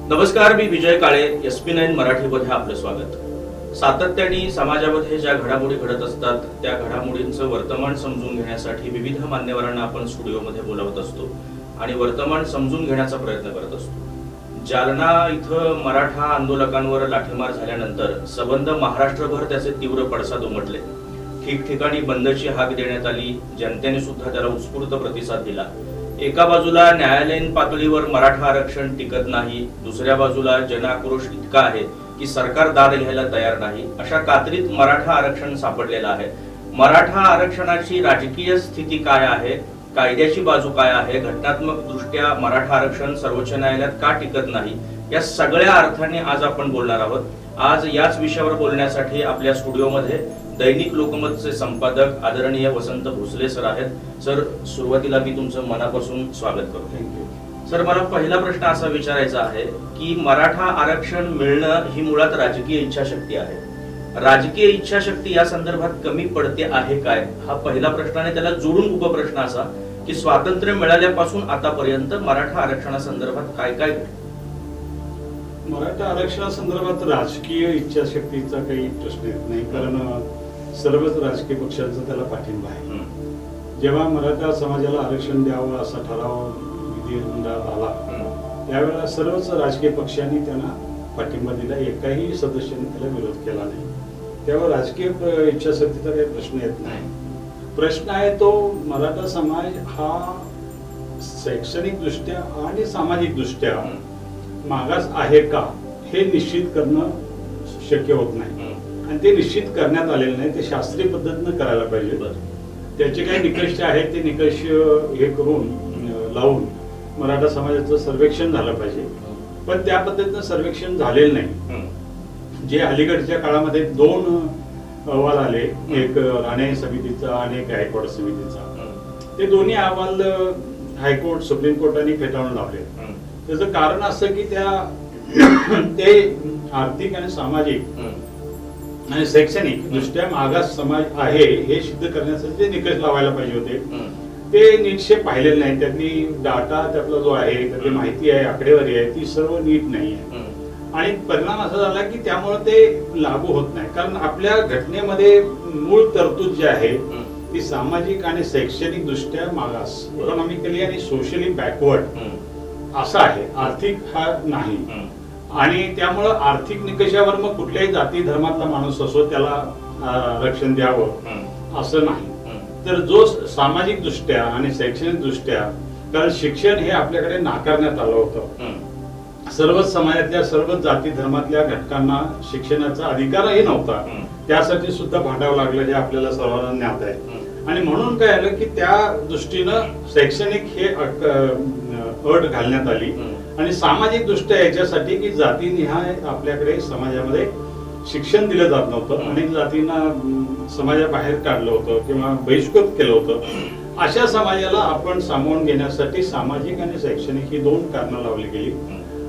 नमस्कार, मी विजय काळे. SP9 मराठीमध्ये आपलं स्वागत. सातत्याने समाजामध्ये ज्या घडामोडी घडत असतात त्या घडामोडींचं वर्तमान समजून घेण्यासाठी विविध मान्यवरांना आपण स्टुडिओमध्ये बोलावत असतो आणि वर्तमान समजून घेण्याचा प्रयत्न करत असतो. जालना इथं मराठा आंदोलकांवर लाठीमार झाल्यानंतर सबंध महाराष्ट्रभर त्याचे तीव्र पडसाद उमटले. ठिकठिकाणी बंदची हाक देण्यात आली. जनतेने सुद्धा त्याला उत्स्फूर्त प्रतिसाद दिला. एका बाजूला न्यायालयीन पातळीवर मराठा आरक्षण टिकत नाही, दुसऱ्या बाजूला जनाक्रोश इतका आहे की सरकार दाद घ्यायला तयार नाही. अशा कात्रीत मराठा आरक्षण सापडलेलं आहे. मराठा आरक्षणाची राजकीय स्थिती काय आहे, कायद्याची बाजू काय आहे, घटनात्मक दृष्ट्या मराठा आरक्षण सर्वोच्च न्यायालयात का टिकत नाही, या सगळ्या अर्थाने आज आपण बोलणार आहोत. आज याच विषयावर बोलण्यासाठी आपल्या स्टुडिओमध्ये दैनिक लोकमतचे संपादक आदरणीय वसंत भोसले सर आहेत. सर, सुरुवातीला मी तुमचं मनापासून स्वागत करतो. थँक्यू. सर, मला पहिला प्रश्न असा विचारायचा आहे की मराठा आरक्षण मिळणं ही मुळात राजकीय इच्छाशक्ती आहे. राजकीय इच्छाशक्ती या संदर्भात कमी पडते आहे काय, हा पहिला प्रश्न. आणि त्याला जोडून उपप्रश्न असा की स्वातंत्र्य मिळाल्यापासून आतापर्यंत मराठा आरक्षणासंदर्भात काय काय घडलं? मराठा आरक्षणासंदर्भात राजकीय इच्छाशक्तीचा काही प्रश्न येत नाही, कारण सर्वच राजकीय पक्षांचा त्याला पाठिंबा आहे. जेव्हा मराठा समाजाला आरक्षण द्यावं असा ठराव विधिमंडळात आला त्यावेळेला सर्वच राजकीय पक्षांनी त्यांना पाठिंबा दिला. एकाही सदस्याने त्याला विरोध केला नाही. त्यावर राजकीय इच्छाशक्तीचा काही प्रश्न येत नाही. प्रश्न आहे तो मराठा समाज हा शैक्षणिक दृष्ट्या आणि सामाजिक दृष्ट्या मागास आहे का हे निश्चित करणं शक्य होत नाही. आणि ते निश्चित करण्यात आलेलं नाही. ते शास्त्रीय पद्धतीनं करायला पाहिजे. त्याचे काही निकष आहेत ते निकष हे करून लावून मराठा समाजाचं सर्वेक्षण झालं पाहिजे. पण त्या पद्धतीनं सर्वेक्षण झालेलं नाही. जे अलीकडच्या काळामध्ये 2 अहवाल आले, एक राणे समितीचा आणि एक हायकोर्ट समितीचा. ते दोन्ही अहवाल हायकोर्ट सुप्रीम कोर्टाने फेटाळून लावले. त्याचं कारण असं की ते आर्थिक आणि सामाजिक आणि शैक्षणिक दृष्ट्या मागास समाज आहे हे सिद्ध करण्यासाठी जे निकष लावायला पाहिजे होते ते नीटशे पाहिलेले नाही. त्यातली डाटा त्यातला जो आहे, त्यातली माहिती आहे, आकडेवारी आहे, ती सर्व नीट नाही आहे. आणि परिणाम असा झाला की त्यामुळे ते लागू होत नाही. कारण आपल्या घटनेमध्ये मूळ तरतूद जी आहे ती सामाजिक आणि शैक्षणिक दृष्ट्या मागास, इकॉनॉमिकली आणि सोशली बॅकवर्ड असा आहे, आर्थिक हा नाही. आणि त्यामुळं आर्थिक निकषावर मग कुठल्याही जाती धर्मातला माणूस असो त्याला आरक्षण द्यावं असं नाही. तर जो सामाजिक दृष्ट्या आणि शैक्षणिक दृष्ट्या, कारण शिक्षण हे आपल्याकडे नाकारण्यात आलं होतं. सर्वच समाजातल्या सर्वच जाती धर्मातल्या घटकांना शिक्षणाचा अधिकारही नव्हता. त्यासाठी सुद्धा भांडावं लागलं हे आपल्याला सर्वांना ज्ञात आहे. आणि म्हणून काय आलं की त्या दृष्टीनं शैक्षणिक हे अट घालण्यात आली. आणि सामाजिक दृष्ट्या याच्यासाठी की जातीनिहाय आपल्याकडे समाजामध्ये शिक्षण दिलं जात नव्हतं. अनेक जातींना समाजाबाहेर काढलं होतं किंवा बहिष्कृत केलं होतं. अशा समाजाला आपण सामावून घेण्यासाठी सामाजिक आणि शैक्षणिक ही 2 कारणं लावली गेली.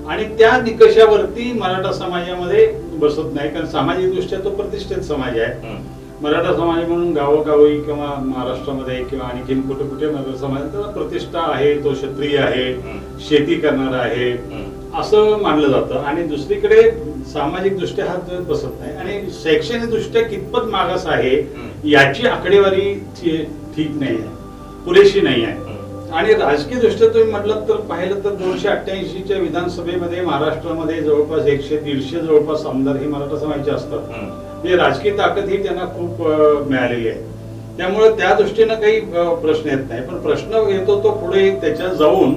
आणि त्या निकषावरती मराठा समाजामध्ये बसत नाही, कारण सामाजिक दृष्ट्या तो प्रतिष्ठित समाज आहे. मराठा समाज म्हणून गावोगावी किंवा महाराष्ट्रामध्ये किंवा आणखी कुठे कुठे मराठा समाज त्याला प्रतिष्ठा आहे, तो क्षत्रिय आहे, शेती करणारा आहे असं मानलं जातं. आणि दुसरीकडे सामाजिक दृष्ट्या हा बसत नाही. आणि शैक्षणिक दृष्ट्या कितपत मागास आहे याची आकडेवारी ठीक नाही आहे, पुरेशी नाही आहे. आणि राजकीय दृष्ट्या तुम्ही म्हटलं तर पाहिलं तर 288च्या विधानसभेमध्ये महाराष्ट्रामध्ये जवळपास 100-150 जवळपास आमदार हे मराठा समाजाचे असतात. हे राजकीय ताकद ही त्यांना खूप मिळालेली आहे. त्यामुळे त्या दृष्टीनं काही प्रश्न येत नाही. पण प्रश्न येतो तो पुढे त्याच्यात जाऊन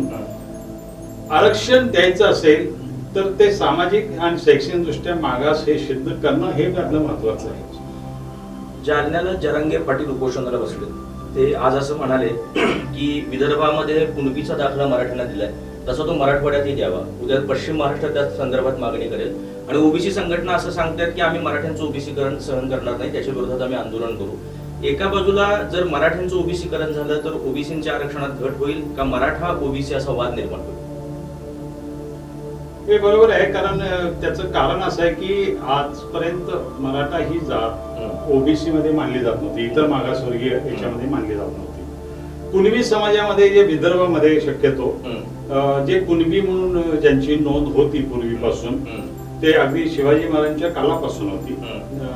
आरक्षण द्यायचं असेल तर ते सामाजिक आणि शैक्षणिक दृष्ट्या मागास हे सिद्ध करणं हे आपलं महत्वाचं आहे. जालन्याला जरांगे पाटील उपोषणाला बसले. ते आज असं म्हणाले की विदर्भामध्ये कुणबीचा दाखला मराठ्यांना दिलाय तसा तो मराठवाड्यातही द्यावा. उद्या पश्चिम महाराष्ट्रात त्या संदर्भात मागणी करेल. आणि ओबीसी संघटना असं सांगतात की आम्ही मराठ्यांचं ओबीसीकरण सहन करणार नाही, त्याच्या विरोधात आम्ही आंदोलन करू. एका बाजूला जर मराठ्यांचं ओबीसीकरण झालं तर ओबीसींच्या आरक्षणात घट होईल का मराठा ओबीसी असा वाद निर्माण होईल? हे बरोबर आहे, कारण त्याचं कारण असं आहे की आजपर्यंत मराठा ही जात ओबीसी मध्ये मानली जात नव्हती, इतर मागासवर्गीय याच्यामध्ये मानली जात नव्हती. कुणबी समाजामध्ये जे विदर्भामध्ये शक्यतो जे कुणबी म्हणून ज्यांची नोंद होती पूर्वीपासून ते अगदी शिवाजी महाराजांच्या काळापासून होती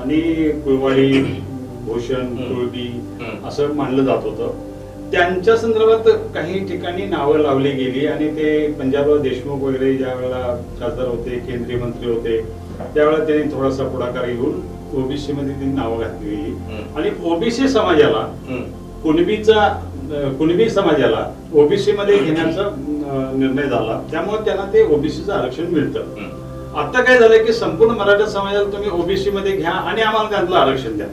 आणि कुळवाडी भूषण कुळबी असं मानलं जात होतं. त्यांच्या संदर्भात काही ठिकाणी नावं लावली गेली आणि ते पंजाबराव देशमुख वगैरे ज्या वेळेला खासदार होते, केंद्रीय मंत्री होते, त्यावेळेला त्यांनी थोडासा पुढाकार घेऊन ओबीसी मध्ये त्यांनी नावं घातली गेली आणि ओबीसी समाजाला कुणबी समाजाला ओबीसी मध्ये घेण्याचा निर्णय झाला. त्यामुळे त्यांना ते ओबीसीचं आरक्षण मिळतं. आता काय झालंय की संपूर्ण मराठा समाजाला तुम्ही ओबीसी मध्ये घ्या आणि आम्हाला त्यातलं आरक्षण द्या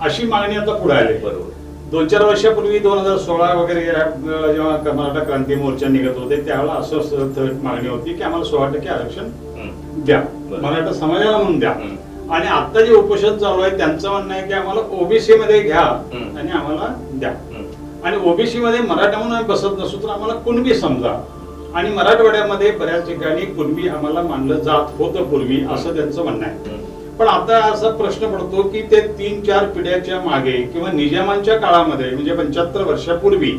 अशी मागणी आता पुढे आली. बरोबर 2-4 वर्षापूर्वी 2016 वगैरे जेव्हा मराठा क्रांती मोर्चा निघत होते त्यावेळेला असं मागणी होती की आम्हाला 16% आरक्षण द्या, मराठा समाजाला म्हणून द्या. आणि आता जे उपोषण चालू आहे त्यांचं म्हणणं आहे की आम्हाला ओबीसी मध्ये घ्या आणि आम्हाला द्या. आणि ओबीसी मध्ये मराठा म्हणून आम्ही बसत नसू तर आम्हाला कुणबी समजा. आणि मराठवाड्यामध्ये बऱ्याच ठिकाणी कुणबी आम्हाला मानलं जात होतं पूर्वी असं त्यांचं म्हणणं आहे. पण आता असा प्रश्न पडतो की ते 3-4 पिढ्याच्या मागे किंवा निजामांच्या काळामध्ये म्हणजे 75 वर्षापूर्वी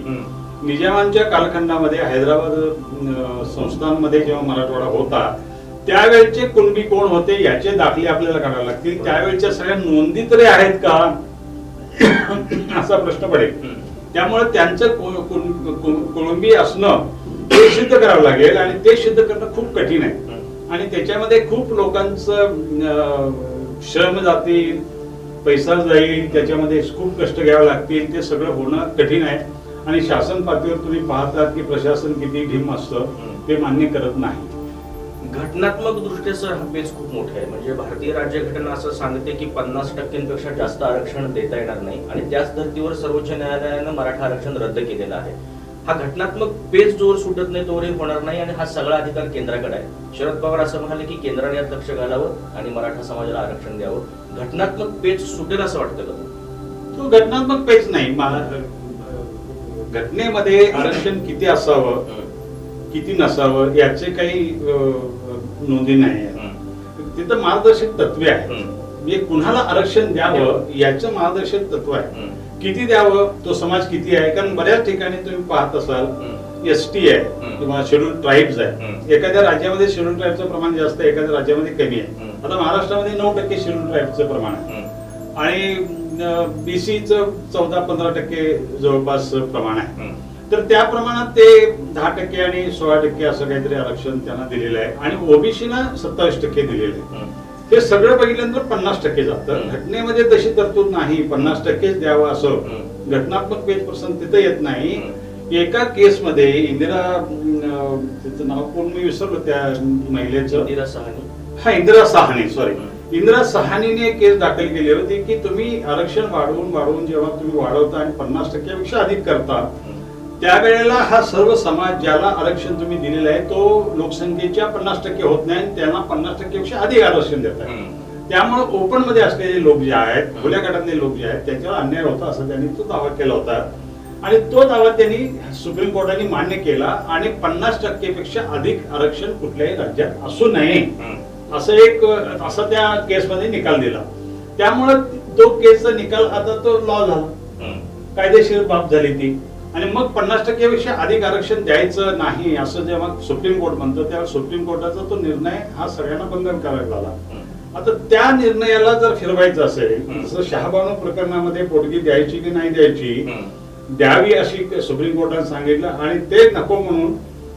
निजामांच्या कालखंडामध्ये हैदराबाद संस्थानमध्ये जेव्हा मराठवाडा होता त्यावेळचे कुणबी कोण होते याचे दाखले आपल्याला काढावे लागतील. त्यावेळच्या सगळ्या नोंदी तरी आहेत का असा प्रश्न पडेल. त्यामुळे त्यांचं कुणबी असणं ते सिद्ध करावं लागेल आणि ते सिद्ध करणं खूप कठीण आहे. आणि त्याच्यामध्ये खूप लोकांचं श्रम जातील, पैसा जाईल, त्याच्यामध्ये खूप कष्ट घ्यावे लागतील. ते सगळं होणं कठीण आहे. आणि शासन पातळीवर तुम्ही पाहतात की प्रशासन किती ढीम असतं ते मान्य करत नाही. घटनात्मक दृष्ट्या सर हा पेच खूप मोठा आहे. म्हणजे भारतीय राज्यघटना असं सांगते की 50%पेक्षा जास्त आरक्षण देता येणार नाही आणि त्याच धर्तीवर सर्वोच्च न्यायालयानं मराठा आरक्षण रद्द केलेलं आहे. हा घटनात्मक पेच जोर सुटत नाही तोवरही होणार नाही आणि हा सगळा अधिकार केंद्राकडे आहे. शरद पवार असं म्हणाले की केंद्राने यात लक्ष घालावं आणि मराठा समाजाला आरक्षण द्यावं. घटनात्मक पेच सुटेल असं वाटतं का? तो घटनात्मक पेच नाही. घटनेमध्ये आरक्षण किती असावं किती नसावं याचे काही नोंदी नाही. तिथं मार्गदर्शक तत्वे आहे. म्हणजे कुणाला आरक्षण द्यावं याचं मार्गदर्शक तत्व आहे. किती द्यावं, तो समाज किती आहे. कारण बऱ्याच ठिकाणी तुम्ही पाहत असाल एसटी आहे किंवा शेड्यूल ट्राईब्स आहे. एखाद्या राज्यामध्ये शेड्यूल ट्राईबचं प्रमाण जास्त आहे, एखाद्या राज्यामध्ये कमी आहे. आता महाराष्ट्रामध्ये 9% शेड्यूल ट्राईबचं प्रमाण आहे आणि बीसीचं 14-15% जवळपास प्रमाण आहे. तर त्या प्रमाणात ते 10% आणि 16% असं काहीतरी आरक्षण त्यांना दिलेलं आहे आणि ओबीसीला 27% दिलेलं आहे. हे सगळं बघितल्यानंतर 50% जातं. घटनेमध्ये तशी तरतूद नाही 50%च द्यावं असं. घटनात्मक पेच प्रसंग तिथं येत नाही. एका केसमध्ये इंदिरा, तिचं नाव कोण मी विसरलो त्या महिलेचं, इंदिरा साहनी सॉरी इंदिरा साहनीने केस दाखल केली होती की तुम्ही आरक्षण वाढवून जेव्हा तुम्ही वाढवता आणि 50%पेक्षा अधिक करता त्यावेळेला हा सर्व समाज ज्याला आरक्षण तुम्ही दिलेलं आहे तो लोकसंख्येच्या 50% होत नाही आणि त्यांना 50%पेक्षा अधिक आरक्षण देत आहे. त्यामुळे ओपन मध्ये असलेले लोक जे आहेत, खुल्या गटातले लोक जे आहेत त्यांच्यावर अन्याय होता असं त्यांनी तो दावा केला होता आणि तो दावा त्यांनी सुप्रीम कोर्टाने मान्य केला आणि 50%पेक्षा अधिक आरक्षण कुठल्याही राज्यात असू नये असं त्या केसमध्ये निकाल दिला. त्यामुळे तो केसचा निकाल आता तो लॉ झाला, कायदेशीर बाब झाली ती. आणि मग 50%पेक्षा अधिक आरक्षण द्यायचं नाही असं जेव्हा सुप्रीम कोर्ट म्हणतो तेव्हा सुप्रीम कोर्टाचा तो निर्णय हा सगळ्यांना बंधनकारक झाला. आता त्या निर्णयाला जर फिरवायचं असेल जसं शहाबानो प्रकरणामध्ये पोटगी द्यायची की नाही द्यायची, द्यावी अशी सुप्रीम कोर्टाने सांगितलं आणि ते नको म्हणून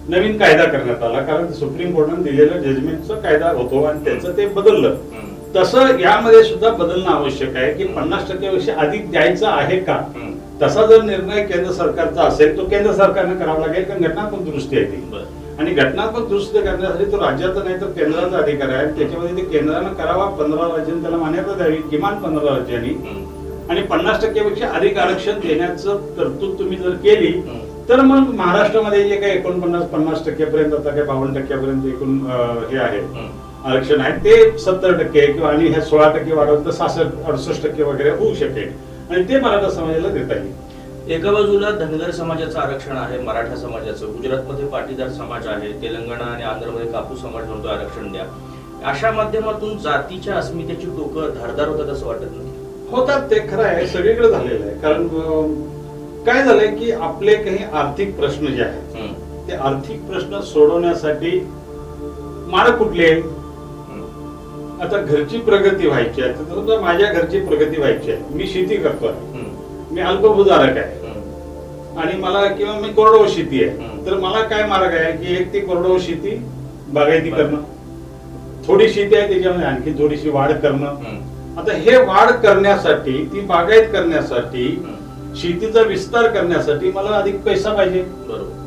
नवीन कायदा करण्यात आला. कारण सुप्रीम कोर्टाने दिलेला जजमेंटचा कायदा होतो आणि त्याचं ते बदललं. तसं यामध्ये सुद्धा बदलणं आवश्यक आहे की 50%पेक्षा अधिक द्यायचं आहे का. तसा जर निर्णय केंद्र सरकारचा असेल तो केंद्र सरकारने करावा लागेल कारण घटनात्मक दुरुस्ती आहे ती. आणि घटनात्मक दुरुस्ती करण्यासाठी तो राज्याचा नाही तर केंद्राचा अधिकार आहे. त्याच्यामध्ये ते केंद्रानं करावा. 15 राज्यांनी त्याला मान्यता द्यावी, किमान 15 राज्यांनी. आणि 50%पेक्षा अधिक आरक्षण देण्याचं तरतूद तुम्ही जर केली तर मग महाराष्ट्रामध्ये जे काही 49-50% पर्यंत आता काही 52% पर्यंत एकूण हे आहे आरक्षण आहे ते 70% किंवा आणि हे 16% वाढवून तर 66-68% वगैरे होऊ शकेल आणि ते मराठा समाजाला देता येईल. एका बाजूला धनगर समाजाचं आरक्षण आहे, मराठा समाजाचं, गुजरातमध्ये पाटीदार समाज आहे, तेलंगणा आणि आंध्रमध्ये कापूस समाज म्हणतो आरक्षण द्या. अशा माध्यमातून जातीच्या अस्मितेची टोकं धारदार होतात असं वाटत नाही? होतात, ते खरं आहे, सगळीकडे झालेलं आहे. कारण काय झालंय की आपले काही आर्थिक प्रश्न जे आहेत ते आर्थिक प्रश्न सोडवण्यासाठी मार्ग कुठले आहेत? आता घरची प्रगती व्हायची आहे, तर समजा माझ्या घरची प्रगती व्हायची आहे, मी शेती करतोय, मी अल्पभूधारक आहे आणि मला किंवा मी कोरडवाहू शेती आहे, तर मला काय मार्ग आहे की एक ती कोरडवाहू शेती बागायती करणं, थोडी शेती आहे त्याच्यामध्ये आणखी थोडीशी वाढ करणं. आता हे वाढ करण्यासाठी, ती बागायत करण्यासाठी, शेतीचा विस्तार करण्यासाठी मला अधिक पैसा पाहिजे,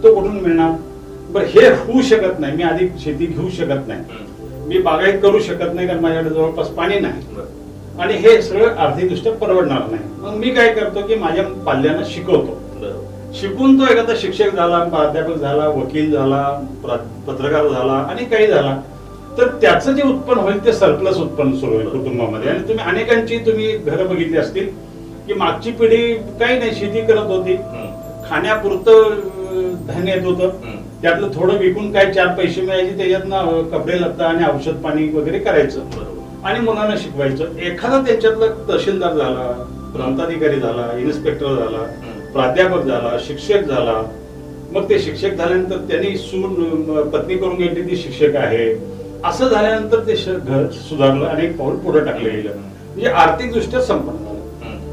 तो कुठून मिळणार? बरं, हे होऊ शकत नाही, मी अधिक शेती घेऊ शकत नाही, मी बागायत करू शकत नाही कारण माझ्याकडे जवळपास पाणी नाही आणि हे सगळं आर्थिकदृष्ट्या परवडणार नाही. मग मी काय करतो की माझ्या पाल्यांना शिकवतो. शिकून तो एखादा शिक्षक झाला, प्राध्यापक झाला, वकील झाला, पत्रकार झाला आणि काही झाला, तर त्याचं जे उत्पन्न होईल ते सरप्लस उत्पन्न सुरू होईल कुटुंबामध्ये. आणि तुम्ही अनेकांची तुम्ही घरं बघितली असतील की मागची पिढी काही नाही, शेती करत होती, खाण्यापुरतं धान्य येत होतं, त्यातलं थोडं विकून काय 4 पैसे मिळायचे, त्याच्यातनं कपडे लत्ता आणि औषध पाणी वगैरे करायचं आणि मुलांना शिकवायचं. एखादा त्याच्यातला तहसीलदार झाला, प्रांताधिकारी झाला, इन्स्पेक्टर झाला, प्राध्यापक झाला, शिक्षक झाला, मग ते शिक्षक झाल्यानंतर त्यांनी सून पत्नी करून घेतली, ती शिक्षक आहे, असं झाल्यानंतर ते घर सुधारलं आणि एक पाऊल पुढे टाकलं गेलं, म्हणजे आर्थिक दृष्ट्या संपन्न झालं.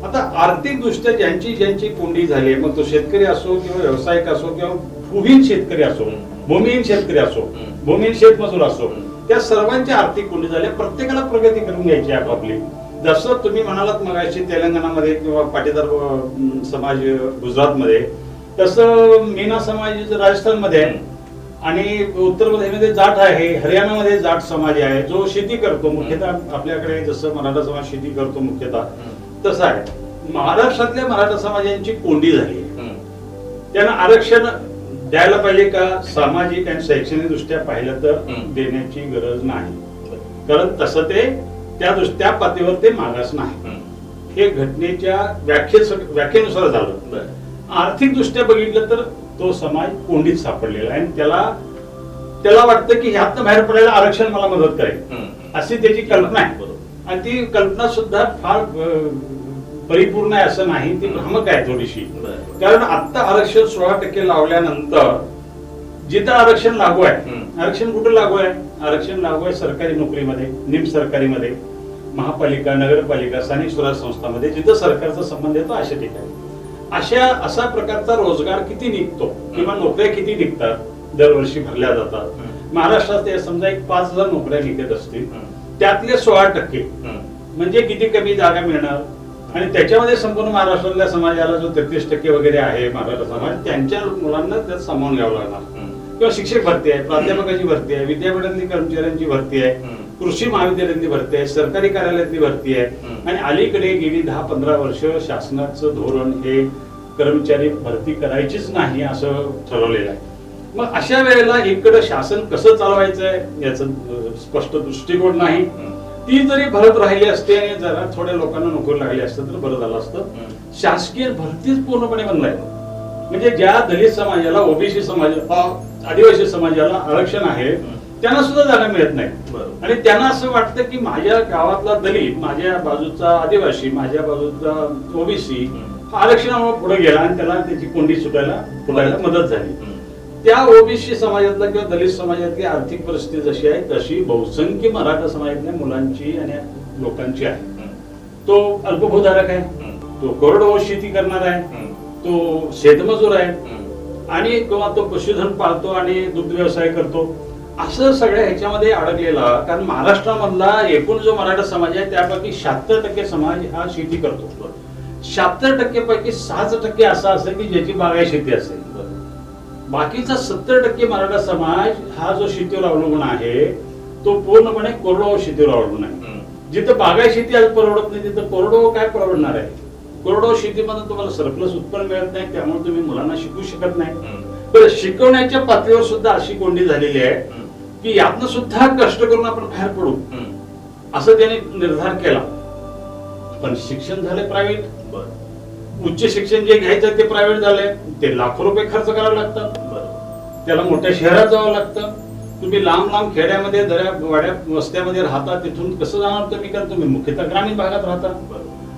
आता आर्थिक दृष्ट्या ज्यांची कोंडी झाली, मग तो शेतकरी असो किंवा व्यावसायिक असो किंवा भूमिहीन शेतकरी असो, भूमिहीन शेतकरी असो, भूमिहीन शेतमजूर असो, त्या सर्वांची आर्थिक कोंडी झाली. प्रत्येकाला प्रगती करून घ्यायची आपापली. जसं तुम्ही म्हणालात मगाशी तेलंगणामध्ये किंवा पाटीदार समाज गुजरातमध्ये, तसं मीना समाज राजस्थानमध्ये आहे आणि उत्तर प्रदेशमध्ये जाट आहे, हरियाणामध्ये जाट समाज आहे जो शेती करतो मुख्यतः. आपल्याकडे जसं मराठा समाज शेती करतो मुख्यतः, तसं आहे. महाराष्ट्रातल्या मराठा समाजांची कोंडी झाली आहे. त्यांना आरक्षण द्यायला पाहिजे का? सामाजिक आणि शैक्षणिक दृष्ट्या पाहिलं तर देण्याची गरज नाही, कारण तसं ते त्या पातळीवर ते मागास नाही. हे घटनेच्या व्याख्येनुसार झालं. आर्थिक दृष्ट्या बघितलं तर तो समाज कोंडीत सापडलेला आहे आणि त्याला वाटतं की ह्यातनं बाहेर पडायला आरक्षण मला मदत करेल, अशी त्याची कल्पना आहे. आणि ती कल्पना सुद्धा फार परिपूर्ण आहे असं नाही, ती भ्रामक आहे थोडीशी. कारण आता आरक्षण 16% लावल्यानंतर जिथं आरक्षण लागू आहे, आरक्षण कुठं लागू आहे? आरक्षण लागू आहे सरकारी नोकरीमध्ये, निम सरकारीमध्ये, महापालिका, नगरपालिका, स्थानिक स्वराज्य संस्थांमध्ये, जिथं सरकारचा संबंध येतो अशा ठिकाणी. असा प्रकारचा रोजगार किती निघतो किंवा नोकऱ्या किती निघतात दरवर्षी भरल्या जातात. महाराष्ट्रात समजा एक 5,000 नोकऱ्या निघत असतील, त्यातले 16% म्हणजे किती कमी जागा मिळणार. आणि त्याच्यामध्ये संपूर्ण महाराष्ट्रातल्या समाजाला जो 33% वगैरे आहे मराठा समाज, त्यांच्या मुलांना त्यात सामावून घ्यावं लागणार. किंवा शिक्षक भरती आहे, प्राध्यापकाची भरती आहे, विद्यापीठातली कर्मचाऱ्यांची भरती आहे, कृषी महाविद्यालयातली भरती आहे, सरकारी कार्यालयातली भरती आहे. आणि अलीकडे गेली 10-15 वर्ष शासनाचं धोरण हे कर्मचारी भरती करायचीच नाही असं ठरवलेलं आहे. मग अशा वेळेला इकडे शासन कसं चालवायचंय याचं स्पष्ट दृष्टिकोन नाही. ती जरी भरत राहिली असते आणि जरा थोड्या लोकांना नोकरी लागली असतं तर बरं झालं असतं. शासकीय भरतीच पूर्णपणे बंद आहे. म्हणजे ज्या दलित समाजाला, ओबीसी समाजाला, आदिवासी समाजाला आरक्षण आहे त्यांना सुद्धा जागा मिळत नाही. आणि त्यांना असं वाटतं की माझ्या गावातला दलित, माझ्या बाजूचा आदिवासी, माझ्या बाजूचा ओबीसी हा आरक्षणामुळे पुढे गेला आणि त्याला त्याची कोंडी फुटायला मदत झाली. त्या ओबीसी समाजातला किंवा दलित समाजातली आर्थिक परिस्थिती जशी आहे तशी बहुसंख्य मराठा समाजातल्या मुलांची आणि लोकांची आहे. तो अल्पभूधारक आहे, तो कोरडवाहू शेती करणार आहे, तो शेतमजूर आहे आणि किंवा तो पशुधन पाळतो आणि दुग्ध व्यवसाय करतो. असं सगळ्या ह्याच्यामध्ये अडकलेला. कारण महाराष्ट्रामधला एकूण जो मराठा समाज आहे त्यापैकी 76% समाज हा शेती करतो. 76% पैकी 6% असा असेल की ज्याची बागायत शेती असेल. बाकीचा 70% मराठा समाज हा जो शेतीवर अवलंबून आहे तो पूर्णपणे कोरडवाहू शेतीवर अवलंबून आहे. जिथं बागायत शेती आज परवडत नाही तिथं कोरडवाहू काय परवडणार आहे? कोरडवाहू शेतीमध्ये तुम्हाला सरप्लस उत्पन्न मिळत नाही, त्यामुळे तुम्ही मुलांना शिकवू शकत नाही. पण शिकवण्याच्या पातळीवर सुद्धा अशी कोंडी झालेली आहे की यातनं सुद्धा कष्ट करून आपण बाहेर पडू असं त्याने निर्धार केला. पण शिक्षण झाले प्रायव्हेट, उच्च शिक्षण जे घ्यायचं ते प्रायव्हेट झालंय. ते लाखो रुपये खर्च करावे लागतात, त्याला मोठ्या शहरात जावं लागतं. तुम्ही लांब लांब खेड्यामध्ये, दऱ्या वाड्या वस्त्यामध्ये राहता, तिथून कसं जाणार तुम्ही? कारण तुम्ही मुख्यतः ग्रामीण भागात राहता.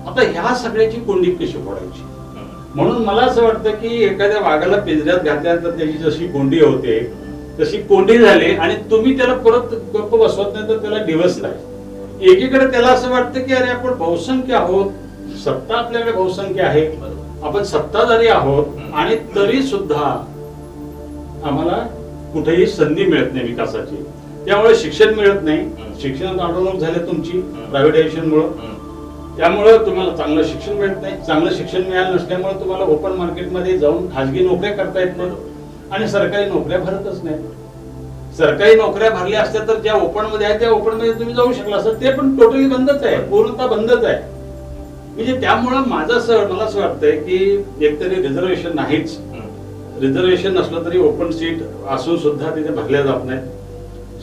आता ह्या सगळ्याची कोंडी कशी फोडायची? म्हणून मला असं वाटतं की एखाद्या वाघाला पिंजऱ्यात घातल्यानंतर त्याची जशी कोंडी होते तशी कोंडी झाली आणि तुम्ही त्याला परत गप्प बसवत नाही तर त्याला डिवचताय. एकीकडे त्याला असं वाटतं की अरे आपण बहुसंख्य आहोत, सत्ता आपल्याकडे बहुसंख्य आहे, आपण सत्ताधारी आहोत आणि तरी सुद्धा आम्हाला कुठेही संधी मिळत नाही विकासाची. त्यामुळे शिक्षण मिळत नाही, शिक्षणात अडवणूक झाली तुमची प्रायव्हेटायझेशन मुळे. त्यामुळे तुम्हाला चांगलं शिक्षण मिळत नाही, चांगलं शिक्षण मिळालं नसल्यामुळे तुम्हाला ओपन मार्केटमध्ये जाऊन खाजगी नोकऱ्या करता येत नाही आणि सरकारी नोकऱ्या भरतच नाही. सरकारी नोकऱ्या भरल्या असत्या तर ज्या ओपन मध्ये आहे त्या ओपन मध्ये तुम्ही जाऊ शकला असता, ते पण टोटली बंदच आहे, पूर्णतः बंदच आहे. म्हणजे त्यामुळं मला असं वाटतंय की एकतरी रिझर्वेशन नाहीच, रिझर्वेशन नसलं तरी ओपन सीट असून सुद्धा तिथे भरल्या जात नाहीत.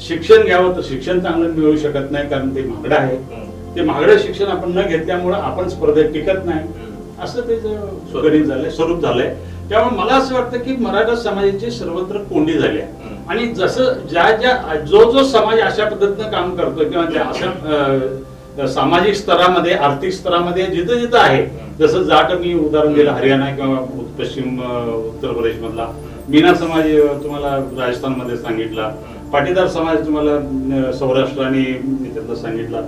शिक्षण घ्यावं तर शिक्षण चांगलं मिळू शकत नाही कारण ते महागडं आहे. ते महागडं शिक्षण आपण न घेतल्यामुळं आपण स्पर्धेत टिकत नाही, असं त्याचं गणित झालंय, स्वरूप झालंय. त्यामुळे मला असं वाटतं की मराठा समाजाची सर्वत्र कोंडी झाली आहे आणि जसं जो समाज अशा पद्धतीनं काम करतो किंवा अशा सामाजिक स्तरामध्ये, आर्थिक स्तरामध्ये जिथं जिथं आहे, जसं जाट मी उदाहरण दिलं हरियाणा किंवा पश्चिम उत्तर प्रदेश मधला, मीना समाज तुम्हाला राजस्थानमध्ये सांगितला, पाटीदार समाज तुम्हाला सौराष्ट्र आणि त्यातला सांगितला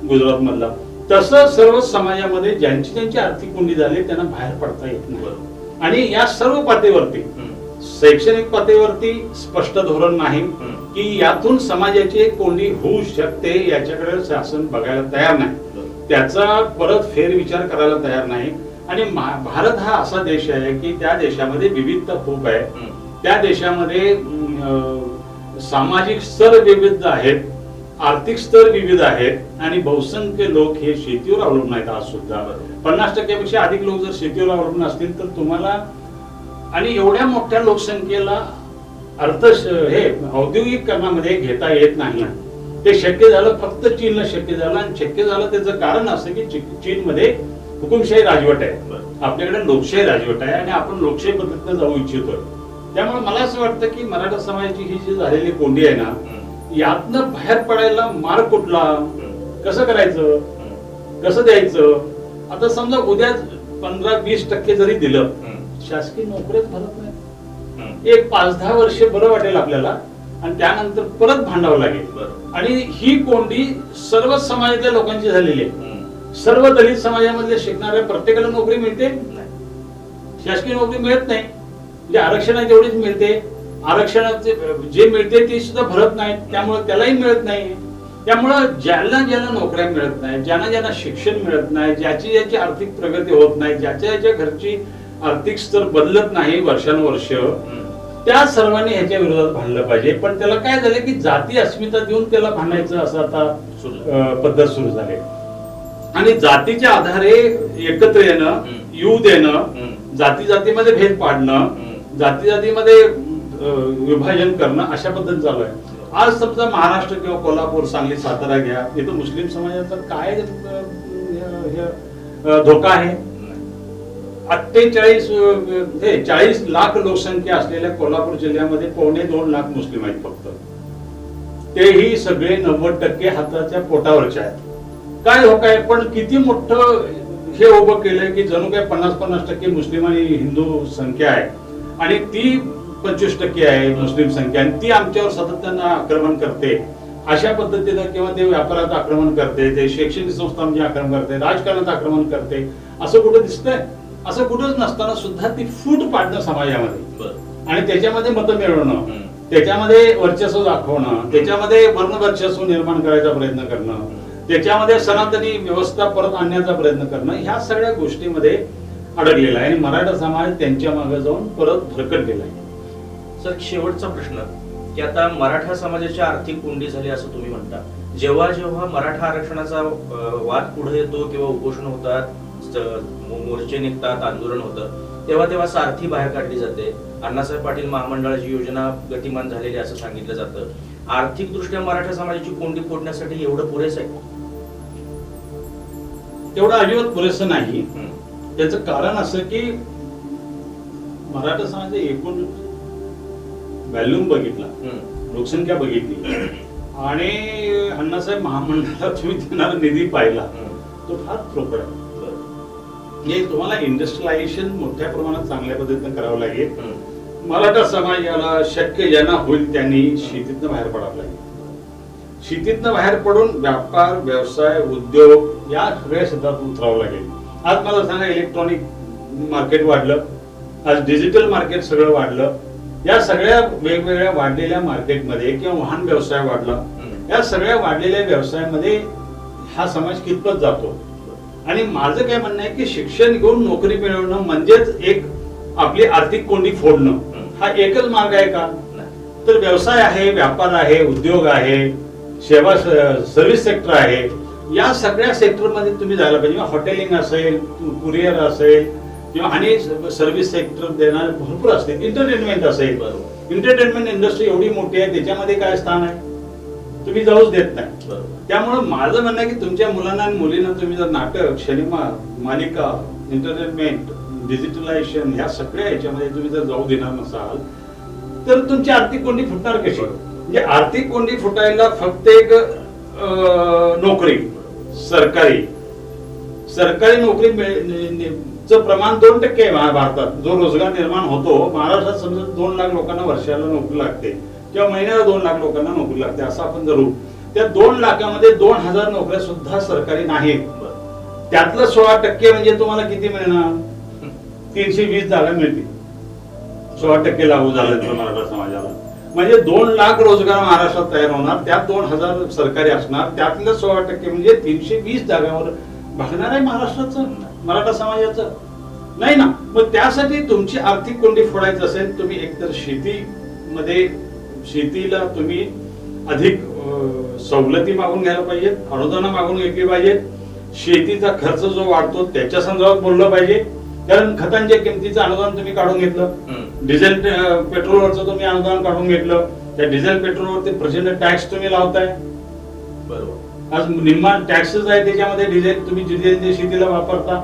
गुजरात मधला. तसं सर्व समाजामध्ये ज्यांची ज्यांची आर्थिक कोंडी झाली त्यांना बाहेर पडता येत नाही. आणि या सर्व पातळीवरती, शैक्षणिक पातळीवरती स्पष्ट धोरण नाही की यातून समाजाची कोंडी होऊ शकते याच्याकडे शासन बघायला तयार नाही, त्याचा परत फेरविचार करायला तयार नाही. आणि भारत हा असा देश आहे की त्या देशामध्ये विविधता खूप आहे, त्या देशामध्ये सामाजिक स्तर विविध आहेत, आर्थिक स्तर विविध आहेत आणि बहुसंख्य लोक हे शेतीवर अवलंबून आहेत. आज सुद्धा 50% अधिक लोक जर शेतीवर अवलंबून असतील तर तुम्हाला आणि एवढ्या मोठ्या लोकसंख्येला हे औद्योगिकरणामध्ये घेता येत नाही. ते शक्य झालं फक्त चीनला शक्य झालं आणि शक्य झालं त्याचं कारण असं की चीनमध्ये हुकुमशाही राजवट आहे, आपल्याकडे लोकशाही राजवट आहे आणि आपण लोकशाही पद्धतीने जाऊ इच्छितोय. त्यामुळे मला असं वाटतं की मराठा समाजाची ही जी झालेली कोंडी आहे ना, यातनं बाहेर पडायला मार्ग कुठला, कसं करायचं, कसं द्यायचं. आता समजा उद्या 15-20% जरी दिलं, शासकीय नोकऱ्याच भरत नाही, एक 5-10 वर्ष बरं वाटेल आपल्याला आणि त्यानंतर परत भांडावं लागेल. आणि ही कोंडी सर्व समाजातल्या लोकांची झालेली आहे. सर्व दलित समाजामधले शिकणाऱ्या प्रत्येकाला नोकरी मिळते, शासकीय नोकरी मिळत नाही. म्हणजे आरक्षण तेवढीच मिळते, आरक्षणाचे जे मिळते ते सुद्धा भरत नाहीत, त्यामुळे त्यालाही मिळत नाही. त्यामुळं ज्यांना नोकऱ्या मिळत नाही, ज्यांना शिक्षण मिळत नाही, ज्याची आर्थिक प्रगती होत नाही, ज्याच्या घरची आर्थिक स्तर बदलत नाही वर्षानुवर्ष, त्या सर्वांनी ह्याच्या विरोधात भांडलं पाहिजे. पण त्याला काय झालं की जाती अस्मिता देऊन त्याला भांडायचं असं आता पद्धत सुरू झाली आणि जातीच्या आधारे एकत्र येणं, येऊ देणं, जातीमध्ये भेद पाडणं, जातीमध्ये विभाजन करणं अशा पद्धतीने चालू आहे. आज समजा महाराष्ट्र किंवा कोल्हापूर, सांगली, सातारा घ्या, इथं मुस्लिम समाजाचा काय धोका आहे. 40 लाख लोकसंख्या असलेल्या कोल्हापूर जिल्ह्यामध्ये 2.25 लाख मुस्लिम आहेत फक्त. तेही सगळे 90% हाताच्या पोटावरचे आहेत. काय धोका आहे, पण किती मोठं हे उभं केलंय की जणू काय 50-50% मुस्लिम आणि हिंदू संख्या आहे आणि ती 25% आहे मुस्लिम संख्या आणि ती आमच्यावर सातत्यानं आक्रमण करते अशा पद्धतीनं, किंवा ते व्यापारात आक्रमण करते, ते शैक्षणिक संस्थांचे आक्रमण करते, राजकारणात आक्रमण करते, असं कुठं दिसतंय? असं कुठंच नसताना सुद्धा ती फूट पाडणं समाजामध्ये आणि त्याच्यामध्ये मतं मिळवणं, त्याच्यामध्ये वर्चस्व दाखवणं, त्याच्यामध्ये वर्णवर्चस्व निर्माण करायचा प्रयत्न करणं, त्याच्यामध्ये सनातनी व्यवस्था परत आणण्याचा प्रयत्न करणं, ह्या सगळ्या गोष्टीमध्ये अडकलेला आहे आणि मराठा समाज त्यांच्या मागे जाऊन परत भरकटलेला आहे. सर, शेवटचा प्रश्न की आता मराठा समाजाची आर्थिक कोंडी झाली असं तुम्ही म्हणता, जेव्हा जेव्हा मराठा आरक्षणाचा वाद पुढे येतो किंवा उपोषण होतात, मोर्चे निघतात, आंदोलन होतं, तेव्हा सारथी बाहेर काढली जाते. अण्णासाहेब पाटील महामंडळाची योजना गतिमान झालेली असं सांगितलं जातं. आर्थिक दृष्ट्या मराठा समाजाची कोंडी फोडण्यासाठी एवढं पुरेसं आहे? तेवढं अजिबात पुरेसं नाही. त्याचं कारण असं की मराठा समाजाचे एकूण व्हॅल्यूम बघितला, लोकसंख्या बघितली आणि अण्णासाहेब महामंडळाला तुम्ही देणारा निधी पाहिला, तो फार प्रोपर आहे. म्हणजे तुम्हाला इंडस्ट्रियलायझेशन मोठ्या प्रमाणात चांगल्या पद्धतीने करावं लागेल. मराठा समाजाला शक्य ज्यांना होईल त्यांनी शेतीतनं बाहेर पडावं लागेल. शेतीतनं बाहेर पडून व्यापार, व्यवसाय, उद्योग या सगळ्या क्षेत्रात उतरावं लागेल. आज मला सांगा, इलेक्ट्रॉनिक मार्केट वाढलं, आज डिजिटल मार्केट सगळं वाढलं. या सगळ्या वेगवेगळ्या वाढलेल्या मार्केटमध्ये किंवा वाहन व्यवसाय वाढला, या सगळ्या वाढलेल्या व्यवसायामध्ये हा समाज कितपत जातो. आणि माझं काय म्हणणं आहे की शिक्षण घेऊन नोकरी मिळवणं म्हणजेच एक आपली आर्थिक कोंडी फोडणं हा एकच मार्ग आहे का? तर व्यवसाय आहे, व्यापार आहे, उद्योग आहे, सेवा सर्व्हिस सेक्टर आहे. या सगळ्या सेक्टरमध्ये तुम्ही जायला पाहिजे. हॉटेलिंग असेल, कुरिअर असेल किंवा आणि सर्व्हिस सेक्टर देणारे भरपूर असतील. एंटरटेनमेंट असेल, एंटरटेनमेंट इंडस्ट्री एवढी मोठी आहे, त्याच्यामध्ये काय स्थान आहे? तुम्ही जाऊच देत नाही. त्यामुळे माझं म्हणणं आहे की तुमच्या मुलांना आणि मुलींना तुम्ही जर नाटक, सिनेमा, मालिका, एंटरटेनमेंट, डिजिटलायझेशन ह्या सगळ्या ह्याच्यामध्ये तुम्ही जर जाऊ देणार नसाल तर तुमची आर्थिक कोंडी फुटणार कशी? म्हणजे आर्थिक कोंडी फुटायला फक्त एक नोकरी, सरकारी नोकरी चं प्रमाण 2% आहे भारतात. जो रोजगार निर्माण होतो महाराष्ट्रात, समजा 2 लाख लोकांना वर्षाला नोकरी लागते किंवा महिन्याला 2 लाख लोकांना नोकरी लागते असं आपण धरू. त्या 2 लाखामध्ये 2000 नोकऱ्या सुद्धा सरकारी नाहीत. त्यातलं 16% म्हणजे तुम्हाला किती मिळणार? 320 जागा मिळतील. 16% लागू झाले तर मराठा समाजाला. म्हणजे 2 लाख रोजगार महाराष्ट्रात तयार होणार, त्यात 2000 सरकारी असणार, त्यातलं 16% म्हणजे 320 जागावर भागणार आहे महाराष्ट्राचं, मराठा समाजाचं नाही ना. मग त्यासाठी तुमची आर्थिक कोंडी फोडायची असेल, तुम्ही एकतर शेतीला तुम्ही अधिक सवलती मागून घ्यायला पाहिजेत, अनुदान मागून घेतली पाहिजेत. शेतीचा खर्च जो वाढतो त्याच्या संदर्भात बोललं पाहिजे. कारण खतांच्या किमतीचं अनुदान तुम्ही काढून घेतलं, डिझेल पेट्रोलवरचं तुम्ही अनुदान काढून घेतलं. त्या डिझेल पेट्रोलवरती प्रचंड टॅक्स तुम्ही लावताय. बरोबर, आज निम्मा टॅक्सेस आहे त्याच्यामध्ये. तुम्ही डिझेल शेतीला वापरता,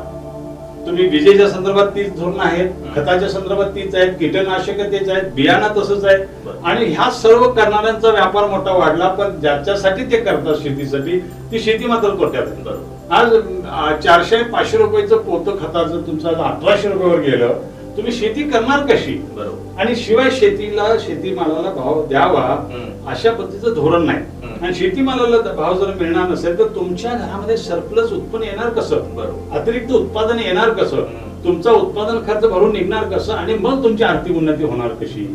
तुम्ही विजेच्या संदर्भात तीच धोरणं आहेत, खताच्या संदर्भात तीच आहेत, कीटकनाशक तेच आहेत, बियाणं तसंच आहे. आणि ह्या सर्व करणाऱ्यांचा व्यापार मोठा वाढला, पण ज्याच्यासाठी ते करतात शेतीसाठी, ती शेती मात्र तोट्यात आहे. आज 400-500 रुपयाचं पोतं खताचं तुमचं आज 1800 रुपयावर गेलं. तुम्ही शेती करणार कशी? बरोबर. आणि शिवाय शेतीमालाला भाव द्यावा अशा पद्धतीचं धोरण नाही. आणि शेतीमालाला भाव जर मिळणार नसेल तर तुमच्या घरामध्ये सरप्लस उत्पन्न येणार कसं? बरोबर. अतिरिक्त उत्पादन येणार कसं? तुमचा उत्पादन खर्च भरून निघणार कसं? आणि मग तुमची आर्थिक उन्नती होणार कशी?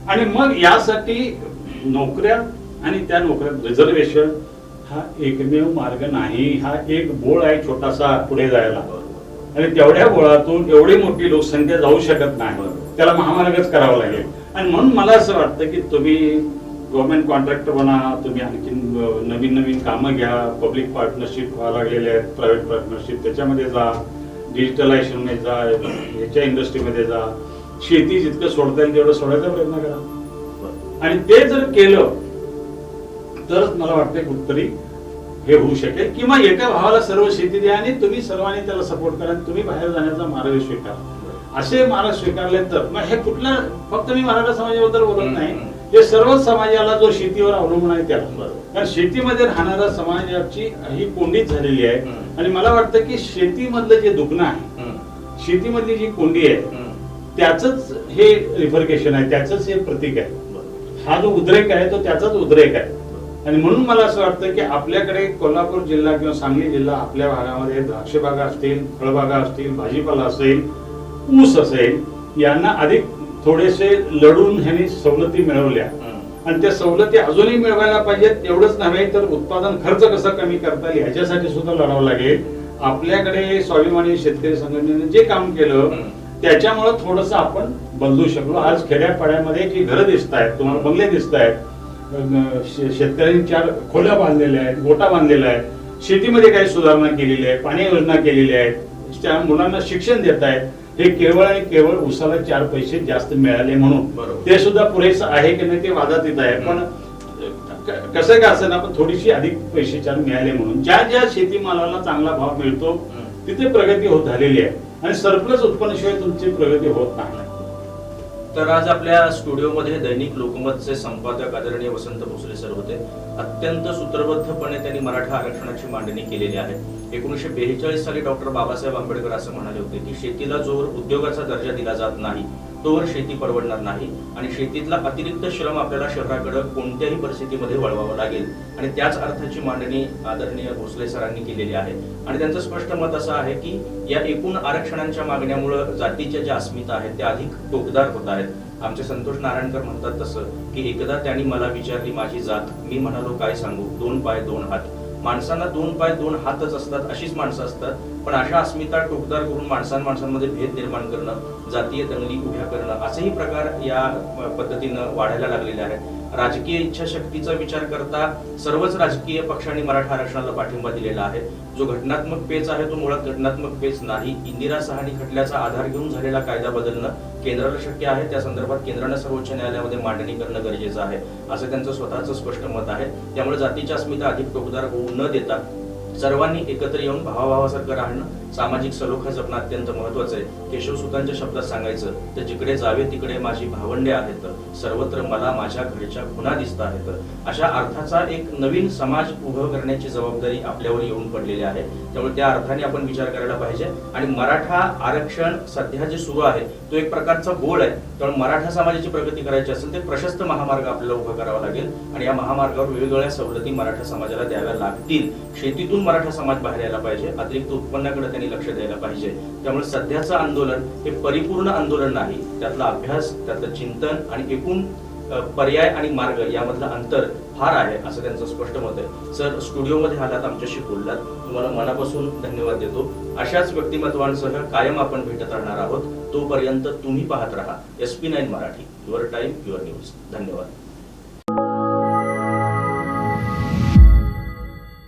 आणि मग यासाठी नोकऱ्या आणि त्या नोकऱ्यात रिझर्वेशन हा एकमेव मार्ग नाही. हा एक बोळ आहे छोटासा पुढे जायला. आणि तेवढ्या बोळातून एवढी मोठी लोकसंख्या जाऊ शकत नाही. त्याला महामार्गच करावा लागेल. आणि म्हणून मला असं वाटतं की तुम्ही गव्हर्नमेंट कॉन्ट्रॅक्टर बना, तुम्ही आणखी नवीन कामं घ्या. पब्लिक पार्टनरशिप व्हायला लागलेले आहेत, प्रायव्हेट पार्टनरशिप, त्याच्यामध्ये जा, डिजिटलायझेशन मध्ये जा, ह्याच्या इंडस्ट्रीमध्ये जा. शेती जितकं सोडता येईल तेवढं सोडायचा प्रयत्न करा. आणि ते जर केलं तरच मला वाटतं कुठतरी हे होऊ शकेल. किंवा एका भावाला सर्व शेती द्या आणि तुम्ही सर्वांनी त्याला सपोर्ट करा. तुम्ही बाहेर जाण्याचा मार्ग स्वीकारा. असे मार्ग स्वीकारले तर मग हे कुठला, फक्त मी मराठा समाजाबद्दल बोलत नाही, हे सर्व समाजाला जो शेतीवर अवलंबून आहे त्याला. कारण शेतीमध्ये राहणाऱ्या समाजाची ही कोंडीच झालेली आहे. आणि मला वाटतं की शेतीमधलं जे दुखणं आहे, शेतीमधली जी कोंडी आहे, त्याच हे रिफर्केशन आहे, त्याच हे प्रतीक आहे. हा जो उद्रेक आहे तो त्याचाच उद्रेक आहे. आणि म्हणून मला असं वाटतं की आपल्याकडे कोल्हापूर जिल्हा किंवा सांगली जिल्हा, आपल्या भागामध्ये द्राक्ष बागा असतील, फळबागा असतील, भाजीपाला असेल, ऊस असेल, यांना अधिक थोडेसे लढून ह्यांनी सवलती मिळवल्या. आणि त्या सवलती अजूनही मिळवायला पाहिजेत. एवढंच नव्हे तर उत्पादन खर्च कसा कमी करता येईल ह्याच्यासाठी सुद्धा लढावं लागेल. आपल्याकडे स्वाभिमानी शेतकरी संघटनेने जे काम केलं त्याच्यामुळे थोडस आपण बदलू शकलो. आज खेड्यापाड्यामध्ये की घरं दिसत आहेत, तुम्हाला बंगले दिसत आहेत, शेतकऱ्यांनी 4 खोल्या बांधलेल्या आहेत, गोटा बांधलेला आहे, शेतीमध्ये काही सुधारणा केलेली आहे, पाणी योजना केलेली आहे, त्या मुलांना शिक्षण देत आहेत. हे केवळ आणि केवळ उसाला 4 पैसे जास्त मिळाले म्हणून. ते सुद्धा पुरेसं आहे की नाही ते वादात येत आहे. पण कसं का असं ना, पण थोडीशी अधिक पैसे 4 मिळाले म्हणून ज्या शेतीमालाला चांगला भाव मिळतो तिथे प्रगती होत झालेली आहे. आणि सरप्लस उत्पन्नाशिवाय तुमची प्रगती होत नाही. तर आज आपल्या स्टुडिओमध्ये दैनिक लोकमतचे संपादक आदरणीय वसंत भोसले सर होते. अत्यंत सूत्रबद्धपणे त्यांनी मराठा आरक्षणाची मांडणी केलेली आहे. 1942 साली डॉक्टर बाबासाहेब आंबेडकर असं म्हणाले होते की शेतीला जोवर उद्योगाचा दर्जा दिला जात नाही तोवर शेती परवडणार नाही आणि शेतीतला अतिरिक्त श्रम आपल्याला शहराकडे कोणत्याही परिस्थितीमध्ये वळवावं लागेल आणि त्याच अर्थाची मांडणी आदरणीय भोसले सरांनी केलेली आहे. आणि त्यांचं स्पष्ट मत असं आहे की या एकूण आरक्षणांच्या मागण्यामुळे जातीच्या ज्या अस्मिता आहेत त्या अधिक टोकदार होत आहेत. आमचे संतोष नारायणकर म्हणतात तसं की एकदा त्यांनी मला विचारली माझी जात, मी म्हणालो काय सांगू, 2 पाय 2 हात. माणसांना 2 पाय 2 हातच असतात, अशीच माणसं असतात. पण अशा अस्मिता टोकदार करून माणसांमध्ये भेद निर्माण करणं, जातीय दंगली उभ्या करणं असेही प्रकार या पद्धतीनं वाढायला लागलेले आहेत. राजकीय इच्छाशक्तीचा विचार करता सर्वच राजकीय पक्षांनी मराठा आरक्षणाला पाठिंबा दिलेला आहे. जो घटनात्मक पेच आहे तो मुळात घटनात्मक पेच नाही. इंदिरा साहनी खटल्याचा आधार घेऊन झालेला कायदा बदलणं केंद्राला शक्य आहे. त्या संदर्भात केंद्राने सर्वोच्च न्यायालयामध्ये मांडणी करणं गरजेचं आहे असं त्यांचं स्वतःचं स्पष्ट मत आहे. त्यामुळे जातीची अस्मिता अधिक टोकदार होऊ न देता सर्वांनी एकत्र येऊन भावाभावासारखं राहणं, सामाजिक सलोखा जपणं अत्यंत महत्वाचं आहे. केशवसुतांच्या शब्दात सांगायचं तर जिकडे जावे तिकडे माझी भावंडे आहेत, सर्वत्र मला माझ्या घरच्या खुणा दिसत आहेत. अशा अर्थाचा एक नवीन समाज उभं करण्याची जबाबदारी आपल्यावर येऊन पडलेली आहे. त्यामुळे त्या अर्थाने आपण विचार करायला पाहिजे. आणि मराठा आरक्षण सध्या जे सुरू आहे तो एक प्रकारचा गोळ आहे. त्यामुळे मराठा समाजाची प्रगती करायची असेल तर प्रशस्त महामार्ग आपल्याला उभा करावा लागेल आणि या महामार्गावर वेगवेगळ्या सवलती मराठा समाजाला द्याव्या लागतील. शेतीतून मराठा समाज बाहेर यायला पाहिजे, अतिरिक्त उत्पन्नाकडे त्यांनी लक्ष द्यायला पाहिजे. त्यामुळे सध्याचं आंदोलन हे परिपूर्ण आंदोलन नाही. त्यातला अभ्यास, त्यातलं चिंतन आणि एकूण पर्याय आणि मार्ग यामधलं अंतर फार आहे असं त्यांचं स्पष्ट मत आहे. सर, स्टुडिओमध्ये आलात, आमच्याशी बोललात, तुम्हाला मनापासून धन्यवाद देतो. अशाच व्यक्तिमत्वांसह कायम आपण भेटत राहणार आहोत. तोपर्यंत तुम्ही पाहत राहा SP9 Marathi, your time your news. धन्यवाद.